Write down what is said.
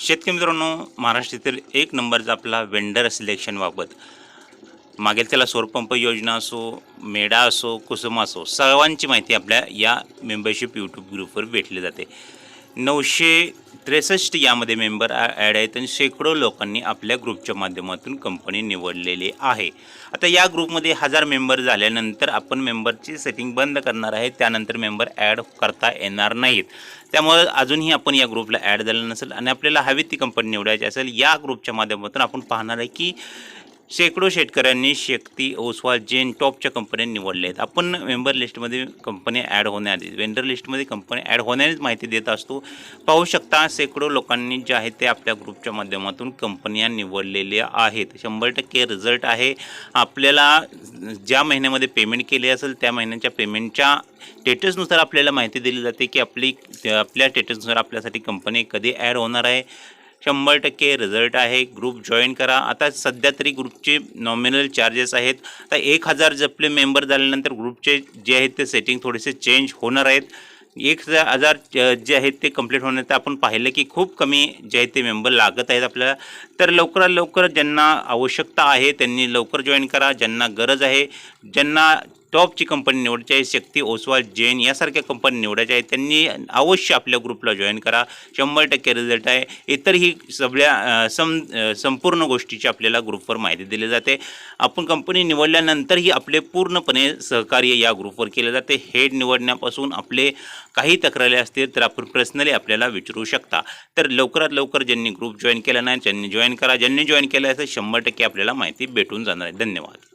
शेतकरी मित्रांनो, महाराष्ट्रातील एक नंबरचा आपला वेंडर सिलेक्शनबाबत मागेल त्याला सौरपंप योजना असो, मेडा असो, कुसुम असो, सर्वांची माहिती आपल्या या मेंबरशिप यूट्यूब ग्रुपवर भेटली जाते. 963 यामध्ये मेंबर ॲड आहेत आणि शेकडो लोकांनी आपल्या ग्रुपच्या माध्यमातून कंपनी निवडलेली आहे. आता या ग्रुपमध्ये 1000 मेंबर झाल्यानंतर आपण मेंबरची सेटिंग बंद करणार आहे. त्यानंतर मेंबर ॲड करता येणार नाहीत. त्यामुळे अजूनही आपण या ग्रुपला ॲड झालं नसेल आणि आपल्याला हवी ती कंपनी निवडायची असेल, या ग्रुपच्या माध्यमातून आपण पाहणार आहे की शेकडो शेतकऱ्यांनी शक्ती, ओसवाल, जेन टॉपच्या कंपन्या निवडल्या आहेत. आपण मेंबर लिस्टमध्ये कंपनी ॲड होण्याआधी वेंडर लिस्टमध्ये कंपनी ॲड होण्याआधीच माहिती देत असतो. पाहू शकता शेकडो लोकांनी जे आहे ते आपल्या ग्रुपच्या माध्यमातून कंपन्या निवडलेल्या आहेत. 100% रिझल्ट आहे. आपल्याला ज्या महिन्यामध्ये पेमेंट केले असेल त्या महिन्याच्या पेमेंटच्या स्टेटसनुसार आपल्याला माहिती दिली जाते की आपल्या स्टेटसनुसार आपल्यासाठी कंपनी कधी ॲड होणार आहे. 100% रिझल्ट आहे. ग्रुप जॉईन करा. आता सध्या तरी ग्रुपचे नॉमिनल चार्जेस आहेत. आता 1000 जपले मेंबर झाल्यानंतर ग्रुपचे जे आहेत ते सेटिंग थोडेसे चेंज होणार आहेत. 1000 जे आहेत ते कंप्लीट होण्यात आपण पाहिलं की खूप कमी जे आहेत ते मेंबर लागत आहेत आपल्याला. तर लवकरात लवकर ज्यांना आवश्यकता आहे त्यांनी लवकर जॉईन करा. ज्यांना गरज आहे, ज्यांना टॉपची कंपनी निवडायची आहे, शक्ती, ओसवाल, जेन यासारख्या कंपनी निवडायच्या आहेत, त्यांनी अवश्य आपल्या ग्रुपला जॉईन करा. 100% रिझल्ट आहे. इतरही सगळ्या संपूर्ण गोष्टीची आपल्याला ग्रुपवर माहिती दिली जाते. आपण कंपनी निवडल्यानंतरही आपले पूर्णपणे सहकार्य या ग्रुपवर केले जाते. हेड निवडण्यापासून आपले काही तक्रारी असतील तर आपण पर्सनली आपल्याला विचारू शकता. तर लवकरात लवकर ज्यांनी ग्रुप जॉईन केला नाही त्यांनी जॉईन करा. ज्यांनी जॉईन केलं असेल 100% आपल्याला माहिती भेटून जाणार आहे. धन्यवाद.